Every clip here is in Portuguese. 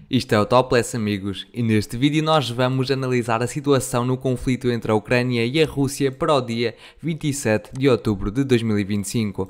Isto é o Topless, amigos, e neste vídeo nós vamos analisar a situação no conflito entre a Ucrânia e a Rússia para o dia 27 de outubro de 2025.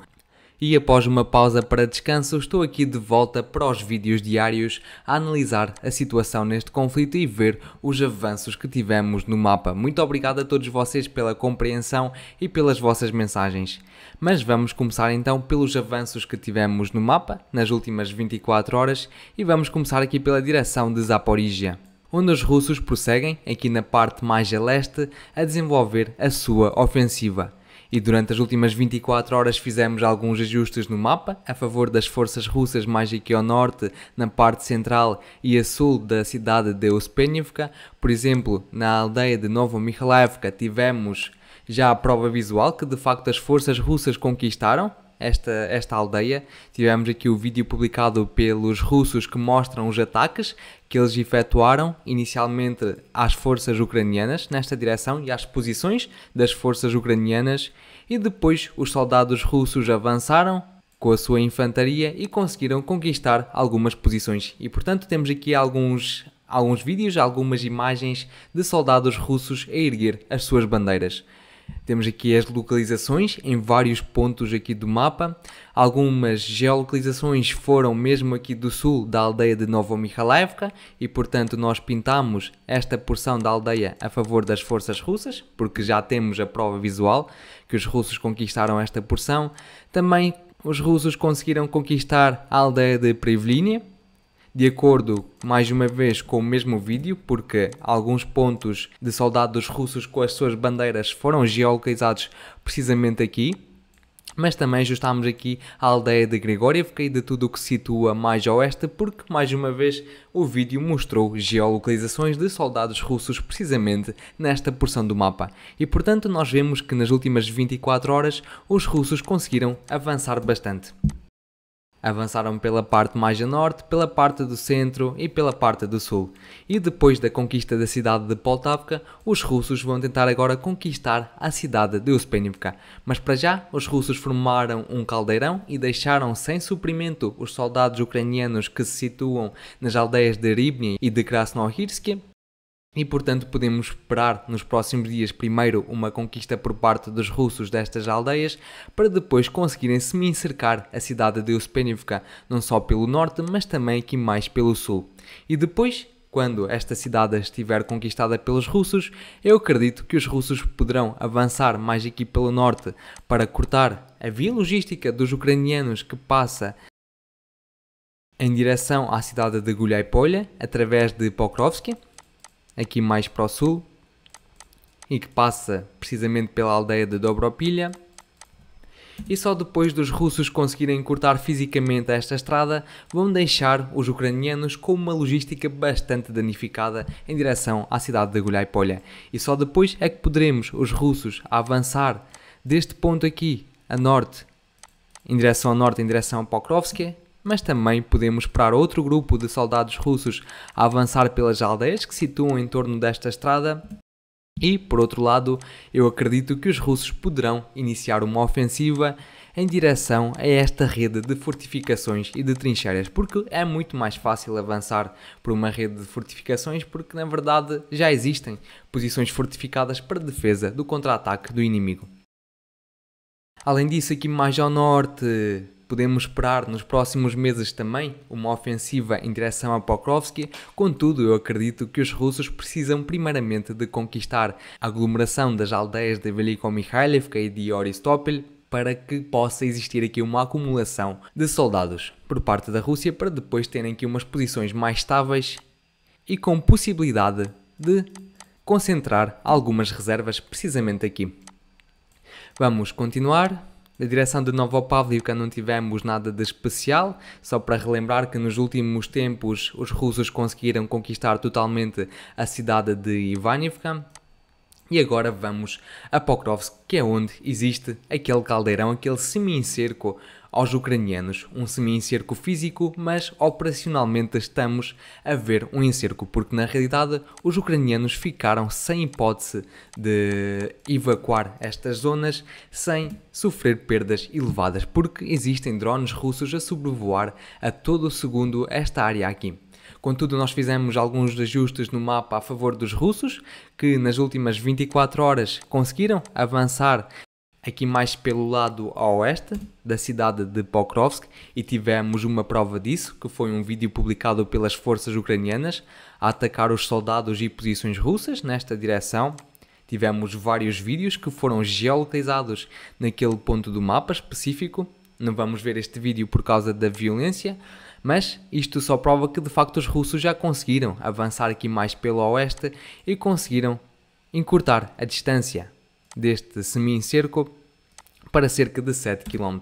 E após uma pausa para descanso, estou aqui de volta para os vídeos diários a analisar a situação neste conflito e ver os avanços que tivemos no mapa. Muito obrigado a todos vocês pela compreensão e pelas vossas mensagens. Mas vamos começar então pelos avanços que tivemos no mapa nas últimas 24 horas e vamos começar aqui pela direção de Zaporizhia, onde os russos prosseguem, aqui na parte mais a leste, a desenvolver a sua ofensiva. E durante as últimas 24 horas fizemos alguns ajustes no mapa, a favor das forças russas mais aqui ao norte, na parte central e a sul da cidade de Uspenivka. Por exemplo, na aldeia de Novomikhailivka tivemos já a prova visual que de facto as forças russas conquistaram esta aldeia. Tivemos aqui o vídeo publicado pelos russos que mostram os ataques que eles efetuaram inicialmente às forças ucranianas nesta direção e às posições das forças ucranianas, e depois os soldados russos avançaram com a sua infantaria e conseguiram conquistar algumas posições. E portanto temos aqui alguns vídeos, algumas imagens de soldados russos a erguer as suas bandeiras. Temos aqui as localizações em vários pontos aqui do mapa. Algumas geolocalizações foram mesmo aqui do sul da aldeia de Novomikhailivka e portanto nós pintamos esta porção da aldeia a favor das forças russas, porque já temos a prova visual que os russos conquistaram esta porção. Também os russos conseguiram conquistar a aldeia de Privlinia, de acordo, mais uma vez, com o mesmo vídeo, porque alguns pontos de soldados russos com as suas bandeiras foram geolocalizados precisamente aqui, mas também ajustámos aqui a aldeia de Grigorievka e de tudo o que se situa mais a oeste, porque, mais uma vez, o vídeo mostrou geolocalizações de soldados russos precisamente nesta porção do mapa. E, portanto, nós vemos que nas últimas 24 horas os russos conseguiram avançar bastante. Avançaram pela parte mais a norte, pela parte do centro e pela parte do sul. E depois da conquista da cidade de Poltavka, os russos vão tentar agora conquistar a cidade de Uspenivka. Mas para já, os russos formaram um caldeirão e deixaram sem suprimento os soldados ucranianos que se situam nas aldeias de Ribny e de Krasnohirsky. E portanto podemos esperar nos próximos dias primeiro uma conquista por parte dos russos destas aldeias, para depois conseguirem semi-cercar a cidade de Uspenivka, não só pelo norte, mas também aqui mais pelo sul. E depois, quando esta cidade estiver conquistada pelos russos, eu acredito que os russos poderão avançar mais aqui pelo norte para cortar a via logística dos ucranianos que passa em direção à cidade de Guliai-Polya, através de Pokrovsky, aqui mais para o sul, e que passa precisamente pela aldeia de Dobropilha. E só depois dos russos conseguirem cortar fisicamente esta estrada, vão deixar os ucranianos com uma logística bastante danificada em direção à cidade de Guliai-Polya. E só depois é que poderemos, os russos, avançar deste ponto aqui, a norte, em direção a Pokrovsky. Mas também podemos esperar outro grupo de soldados russos a avançar pelas aldeias que se situam em torno desta estrada. E, por outro lado, eu acredito que os russos poderão iniciar uma ofensiva em direção a esta rede de fortificações e de trincheiras, porque é muito mais fácil avançar por uma rede de fortificações, porque na verdade já existem posições fortificadas para defesa do contra-ataque do inimigo. Além disso, aqui mais ao norte, podemos esperar nos próximos meses também uma ofensiva em direção a Pokrovsky. Contudo, eu acredito que os russos precisam primeiramente de conquistar a aglomeração das aldeias de Veliko-Mikhailivka e de Oristopol, para que possa existir aqui uma acumulação de soldados por parte da Rússia, para depois terem aqui umas posições mais estáveis e com possibilidade de concentrar algumas reservas precisamente aqui. Vamos continuar. Na direção de Novopavlivka não tivemos nada de especial, só para relembrar que nos últimos tempos os russos conseguiram conquistar totalmente a cidade de Ivanivka. E agora vamos a Pokrovsk, que é onde existe aquele caldeirão, aquele semi-encerco aos ucranianos. Um semi-encerco físico, mas operacionalmente estamos a ver um encerco, porque na realidade os ucranianos ficaram sem hipótese de evacuar estas zonas sem sofrer perdas elevadas, porque existem drones russos a sobrevoar a todo segundo esta área aqui. Contudo, nós fizemos alguns ajustes no mapa a favor dos russos, que nas últimas 24 horas conseguiram avançar aqui mais pelo lado a oeste da cidade de Pokrovsk, e tivemos uma prova disso, que foi um vídeo publicado pelas forças ucranianas a atacar os soldados e posições russas nesta direção. Tivemos vários vídeos que foram geolocalizados naquele ponto do mapa específico. Não vamos ver este vídeo por causa da violência, mas isto só prova que de facto os russos já conseguiram avançar aqui mais pelo oeste e conseguiram encurtar a distância deste semi-cerco para cerca de 7 km.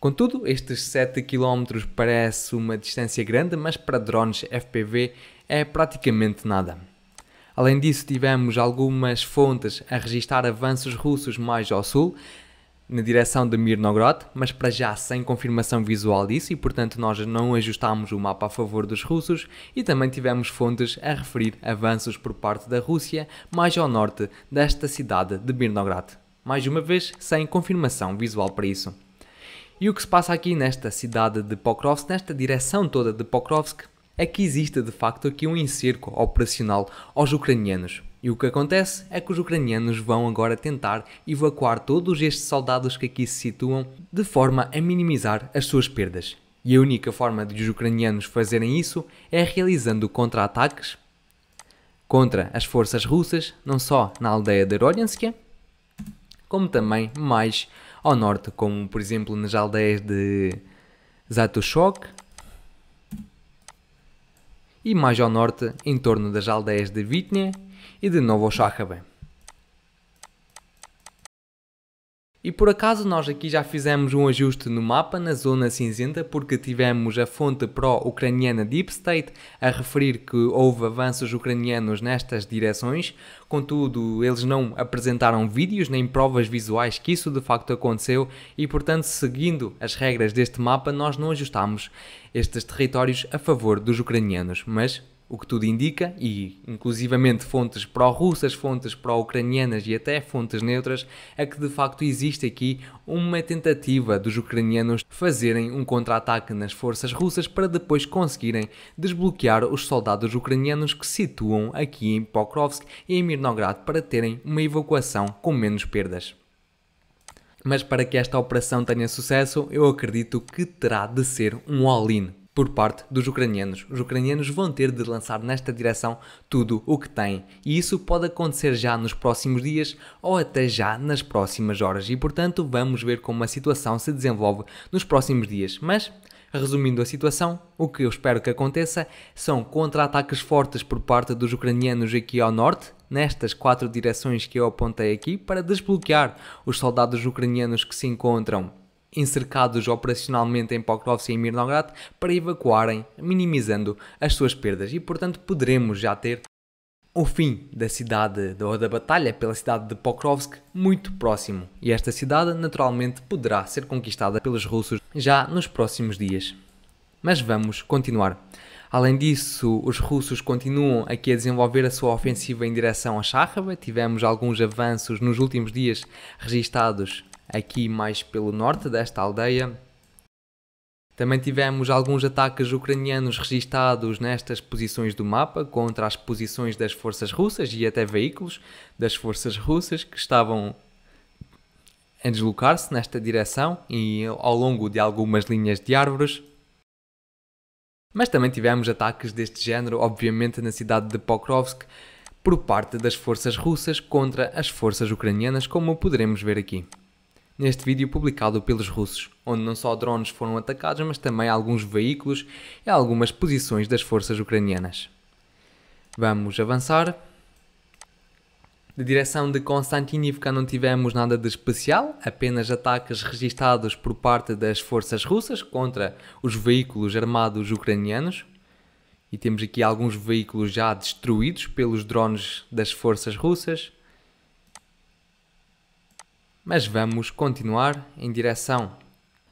Contudo, estes 7 km parece uma distância grande, mas para drones FPV é praticamente nada. Além disso, tivemos algumas fontes a registrar avanços russos mais ao sul, na direção de Mirnograd, mas para já sem confirmação visual disso, e portanto nós não ajustámos o mapa a favor dos russos, e também tivemos fontes a referir avanços por parte da Rússia mais ao norte desta cidade de Mirnograd. Mais uma vez, sem confirmação visual para isso. E o que se passa aqui nesta cidade de Pokrovsk, nesta direção toda de Pokrovsk, é que existe de facto aqui um encerco operacional aos ucranianos. E o que acontece é que os ucranianos vão agora tentar evacuar todos estes soldados que aqui se situam de forma a minimizar as suas perdas. E a única forma de os ucranianos fazerem isso é realizando contra-ataques contra as forças russas, não só na aldeia de Rodyansk, como também mais ao norte, como por exemplo nas aldeias de Zatushok, e mais ao norte em torno das aldeias de Vitne e de Novochakhave. E por acaso nós aqui já fizemos um ajuste no mapa na zona cinzenta, porque tivemos a fonte pró-ucraniana Deep State a referir que houve avanços ucranianos nestas direções. Contudo, eles não apresentaram vídeos nem provas visuais que isso de facto aconteceu, e portanto, seguindo as regras deste mapa, nós não ajustamos estes territórios a favor dos ucranianos, mas o que tudo indica, e inclusivamente fontes pró-russas, fontes pró-ucranianas e até fontes neutras, é que de facto existe aqui uma tentativa dos ucranianos fazerem um contra-ataque nas forças russas para depois conseguirem desbloquear os soldados ucranianos que se situam aqui em Pokrovsk e em Mirnograd para terem uma evacuação com menos perdas. Mas para que esta operação tenha sucesso, eu acredito que terá de ser um all-in por parte dos ucranianos. Os ucranianos vão ter de lançar nesta direção tudo o que têm, e isso pode acontecer já nos próximos dias ou até já nas próximas horas, e portanto vamos ver como a situação se desenvolve nos próximos dias. Mas, resumindo a situação, o que eu espero que aconteça são contra-ataques fortes por parte dos ucranianos aqui ao norte, nestas 4 direções que eu apontei aqui, para desbloquear os soldados ucranianos que se encontram encercados operacionalmente em Pokrovsk e em Mirnograd, para evacuarem, minimizando as suas perdas, e portanto poderemos já ter o fim da cidade, ou da batalha pela cidade de Pokrovsk, muito próximo, e esta cidade naturalmente poderá ser conquistada pelos russos já nos próximos dias. Mas vamos continuar. Além disso, os russos continuam aqui a desenvolver a sua ofensiva em direção a Shakhava. Tivemos alguns avanços nos últimos dias registados aqui mais pelo norte desta aldeia. Também tivemos alguns ataques ucranianos registados nestas posições do mapa contra as posições das forças russas e até veículos das forças russas que estavam a deslocar-se nesta direção e ao longo de algumas linhas de árvores. Mas também tivemos ataques deste género, obviamente, na cidade de Pokrovsk por parte das forças russas contra as forças ucranianas, como poderemos ver aqui neste vídeo publicado pelos russos, onde não só drones foram atacados, mas também alguns veículos e algumas posições das forças ucranianas. Vamos avançar. Na direção de Konstantinivka não tivemos nada de especial, apenas ataques registados por parte das forças russas contra os veículos armados ucranianos. E temos aqui alguns veículos já destruídos pelos drones das forças russas. Mas vamos continuar em direção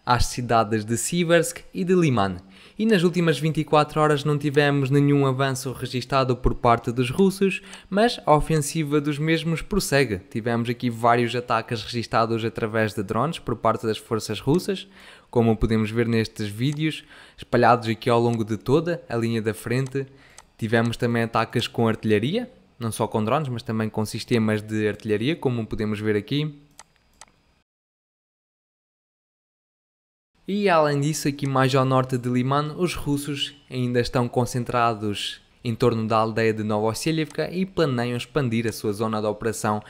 às cidades de Siversk e de Liman. e nas últimas 24 horas não tivemos nenhum avanço registado por parte dos russos, mas a ofensiva dos mesmos prossegue. Tivemos aqui vários ataques registados através de drones por parte das forças russas, como podemos ver nestes vídeos, espalhados aqui ao longo de toda a linha da frente. Tivemos também ataques com artilharia, não só com drones, mas também com sistemas de artilharia, como podemos ver aqui. E além disso, aqui mais ao norte de Liman, os russos ainda estão concentrados em torno da aldeia de Novosselivka e planeiam expandir a sua zona de operação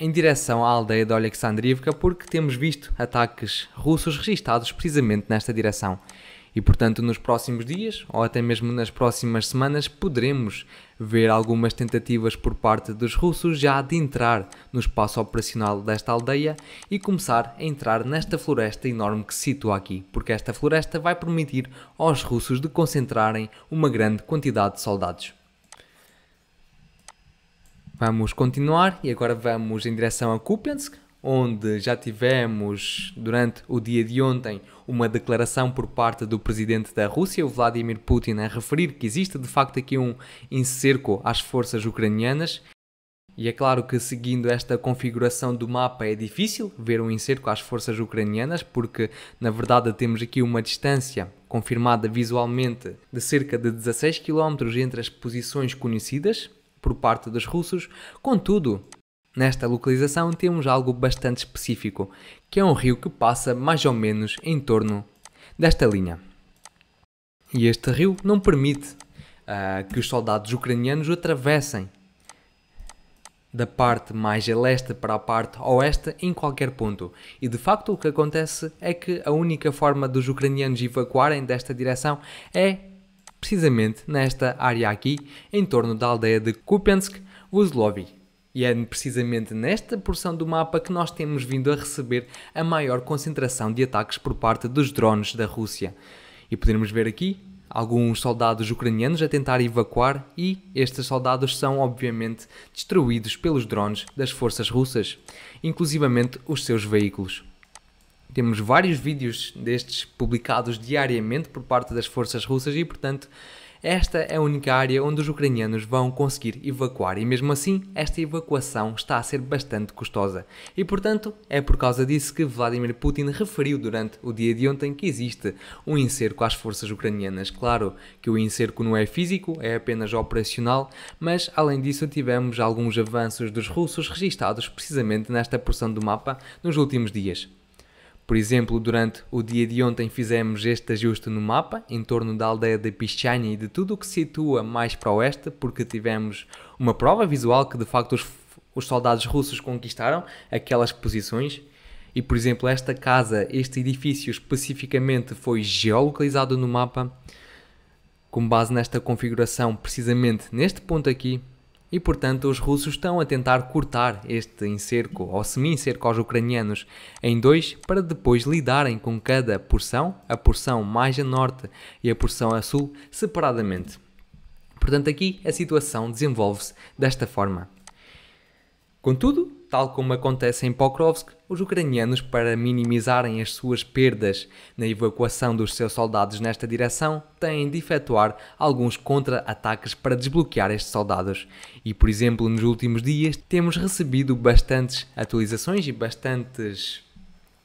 em direção à aldeia de Alexandriivka, porque temos visto ataques russos registados precisamente nesta direção. E portanto nos próximos dias, ou até mesmo nas próximas semanas, poderemos ver algumas tentativas por parte dos russos já de entrar no espaço operacional desta aldeia e começar a entrar nesta floresta enorme que se situa aqui, porque esta floresta vai permitir aos russos de concentrarem uma grande quantidade de soldados. Vamos continuar e agora vamos em direção a Kupiansk, onde já tivemos durante o dia de ontem uma declaração por parte do presidente da Rússia, o Vladimir Putin, a referir que existe de facto aqui um encerco às forças ucranianas. E é claro que seguindo esta configuração do mapa é difícil ver um encerco às forças ucranianas, porque na verdade temos aqui uma distância confirmada visualmente de cerca de 16 km entre as posições conhecidas por parte dos russos. Contudo, nesta localização temos algo bastante específico, que é um rio que passa mais ou menos em torno desta linha. E este rio não permite que os soldados ucranianos o atravessem da parte mais a leste para a parte oeste em qualquer ponto. E de facto o que acontece é que a única forma dos ucranianos evacuarem desta direção é precisamente nesta área aqui, em torno da aldeia de Kupiansk-Vuzlovi. E é precisamente nesta porção do mapa que nós temos vindo a receber a maior concentração de ataques por parte dos drones da Rússia. E podemos ver aqui alguns soldados ucranianos a tentar evacuar e estes soldados são obviamente destruídos pelos drones das forças russas, inclusivamente os seus veículos. Temos vários vídeos destes publicados diariamente por parte das forças russas e, portanto, esta é a única área onde os ucranianos vão conseguir evacuar e mesmo assim esta evacuação está a ser bastante custosa. E portanto é por causa disso que Vladimir Putin referiu durante o dia de ontem que existe um encerco às forças ucranianas. Claro que o encerco não é físico, é apenas operacional, mas além disso tivemos alguns avanços dos russos registados precisamente nesta porção do mapa nos últimos dias. Por exemplo, durante o dia de ontem fizemos este ajuste no mapa, em torno da aldeia de Pischani e de tudo o que se situa mais para o oeste, porque tivemos uma prova visual que de facto os soldados russos conquistaram aquelas posições. E por exemplo, esta casa, este edifício especificamente foi geolocalizado no mapa, com base nesta configuração precisamente neste ponto aqui. E portanto os russos estão a tentar cortar este encerco ou semi-encerco aos ucranianos em dois para depois lidarem com cada porção, a porção mais a norte e a porção a sul, separadamente. Portanto aqui a situação desenvolve-se desta forma. Contudo, tal como acontece em Pokrovsk, os ucranianos, para minimizarem as suas perdas na evacuação dos seus soldados nesta direção, têm de efetuar alguns contra-ataques para desbloquear estes soldados. E, por exemplo, nos últimos dias temos recebido bastantes atualizações e bastantes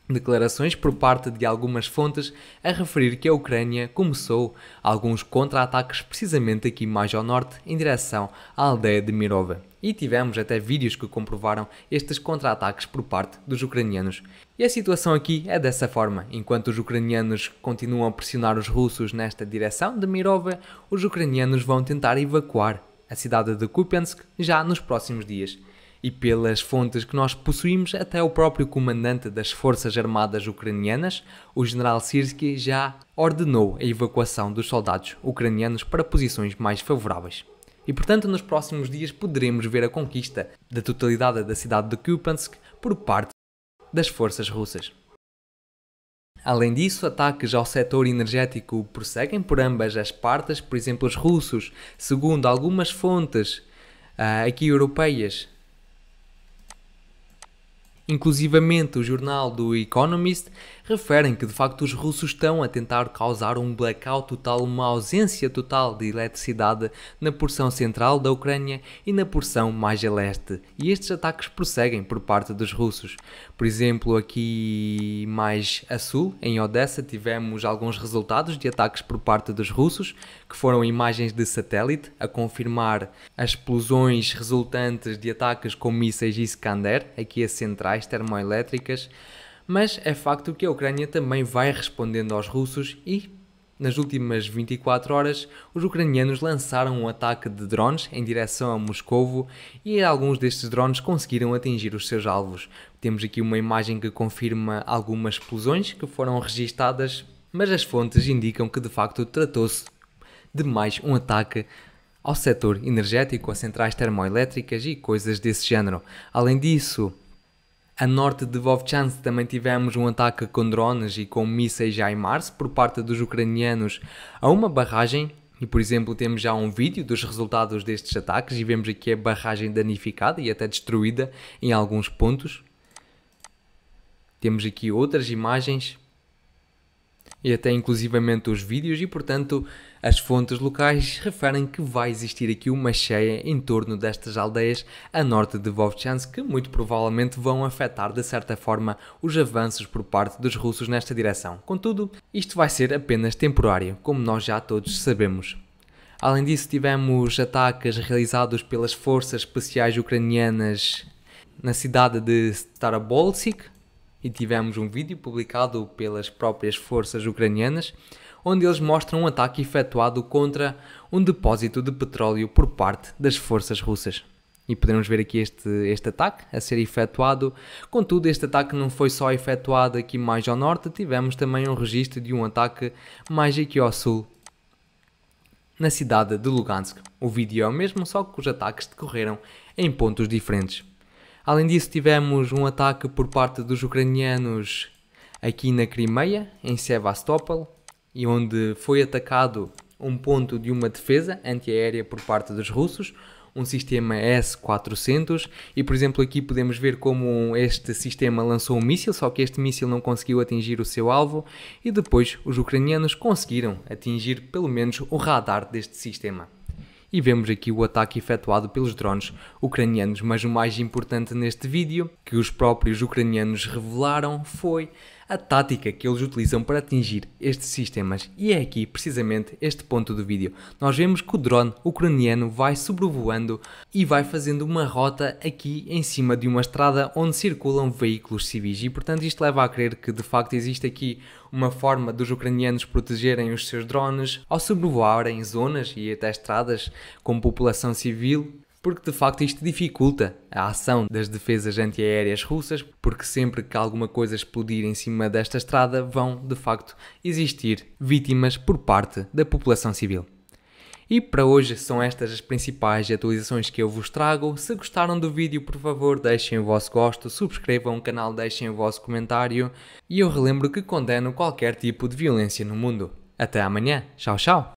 declarações por parte de algumas fontes a referir que a Ucrânia começou alguns contra-ataques precisamente aqui mais ao norte em direção à aldeia de Mirova. E tivemos até vídeos que comprovaram estes contra-ataques por parte dos ucranianos. E a situação aqui é dessa forma. Enquanto os ucranianos continuam a pressionar os russos nesta direção de Mirova, os ucranianos vão tentar evacuar a cidade de Kupiansk já nos próximos dias. E pelas fontes que nós possuímos, até o próprio comandante das Forças Armadas Ucranianas, o general Syrskyi, já ordenou a evacuação dos soldados ucranianos para posições mais favoráveis. E portanto, nos próximos dias poderemos ver a conquista da totalidade da cidade de Kupiansk por parte das forças russas. Além disso, ataques ao setor energético prosseguem por ambas as partes. Por exemplo, os russos, segundo algumas fontes aqui europeias, inclusivamente o jornal do Economist, referem que de facto os russos estão a tentar causar um blackout total, uma ausência total de eletricidade na porção central da Ucrânia e na porção mais a leste. E estes ataques prosseguem por parte dos russos. Por exemplo, aqui mais a sul, em Odessa, tivemos alguns resultados de ataques por parte dos russos, que foram imagens de satélite a confirmar as explosões resultantes de ataques com mísseis Iskander, aqui as centrais termoelétricas. Mas é facto que a Ucrânia também vai respondendo aos russos e, nas últimas 24 horas, os ucranianos lançaram um ataque de drones em direção a Moscovo e alguns destes drones conseguiram atingir os seus alvos. Temos aqui uma imagem que confirma algumas explosões que foram registadas, mas as fontes indicam que de facto tratou-se de mais um ataque ao setor energético, a centrais termoelétricas e coisas desse género. Além disso, a norte de Vovchansk também tivemos um ataque com drones e com mísseis HIMARS por parte dos ucranianos a uma barragem. E, por exemplo, temos já um vídeo dos resultados destes ataques e vemos aqui a barragem danificada e até destruída em alguns pontos. Temos aqui outras imagens e até inclusivamente os vídeos e, portanto, as fontes locais referem que vai existir aqui uma cheia em torno destas aldeias a norte de Vovchansk que muito provavelmente vão afetar de certa forma os avanços por parte dos russos nesta direção. Contudo, isto vai ser apenas temporário, como nós já todos sabemos. Além disso, tivemos ataques realizados pelas forças especiais ucranianas na cidade de Starobolsik, e tivemos um vídeo publicado pelas próprias forças ucranianas, onde eles mostram um ataque efetuado contra um depósito de petróleo por parte das forças russas. E podemos ver aqui este ataque a ser efetuado. Contudo, este ataque não foi só efetuado aqui mais ao norte, tivemos também um registro de um ataque mais aqui ao sul, na cidade de Lugansk. O vídeo é o mesmo, só que os ataques decorreram em pontos diferentes. Além disso, tivemos um ataque por parte dos ucranianos aqui na Crimeia, em Sevastopol, e onde foi atacado um ponto de uma defesa antiaérea por parte dos russos, um sistema S-400, e por exemplo aqui podemos ver como este sistema lançou um míssil, só que este míssil não conseguiu atingir o seu alvo, e depois os ucranianos conseguiram atingir pelo menos o radar deste sistema. E vemos aqui o ataque efetuado pelos drones ucranianos, mas o mais importante neste vídeo, que os próprios ucranianos revelaram, foi a tática que eles utilizam para atingir estes sistemas. E é aqui precisamente este ponto do vídeo. Nós vemos que o drone ucraniano vai sobrevoando e vai fazendo uma rota aqui em cima de uma estrada onde circulam veículos civis. E portanto isto leva a crer que de facto existe aqui uma forma dos ucranianos protegerem os seus drones ao sobrevoarem zonas e até estradas com população civil, porque de facto isto dificulta a ação das defesas antiaéreas russas, porque sempre que alguma coisa explodir em cima desta estrada vão de facto existir vítimas por parte da população civil. E para hoje são estas as principais atualizações que eu vos trago. Se gostaram do vídeo, por favor deixem o vosso gosto, subscrevam o canal, deixem o vosso comentário e eu relembro que condeno qualquer tipo de violência no mundo. Até amanhã, tchau tchau!